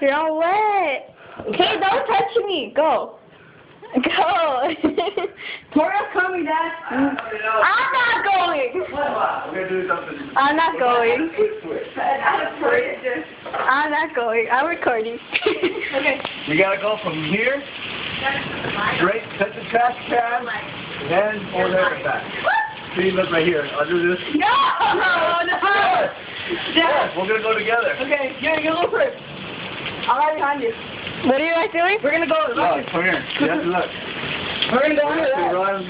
You're all wet. Okay, don't touch me. Go. Go. Tori's coming, Dad. I'm not going. We're gonna do something. I'm not going. Switch. I'm not going. I'm recording. Okay. You gotta go from here, straight, touch the trash can, and then over there and back. See, look right here. I'll do this. No! No! Yes, we're gonna go together. Okay, you go first. I'm right behind you. What are you guys doing? We're gonna go to the Look, left. come here. You have to look. We're gonna go under You that. run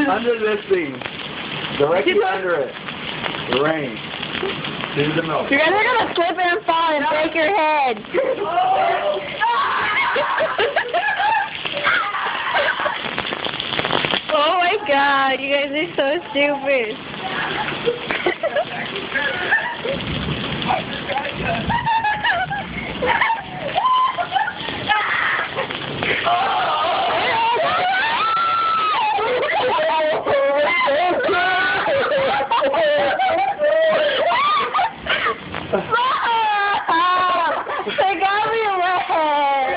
under this thing. Directly under it. The rain. To the milk. You guys are gonna slip and fall and break your head. Oh my god, you guys are so stupid. They got me wet.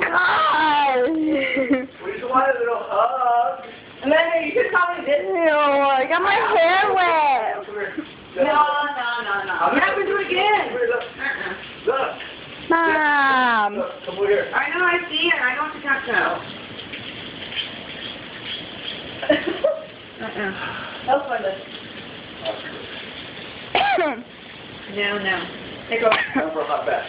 God. We just want a little hug. And then you can call me this. Ew, I got my hair wet. No. You have to do it again. Look. Mom. Look, come over here. I know, I see it. I know what you're talking about. That was fun, Mom. No. Take over. Time for a hot bath.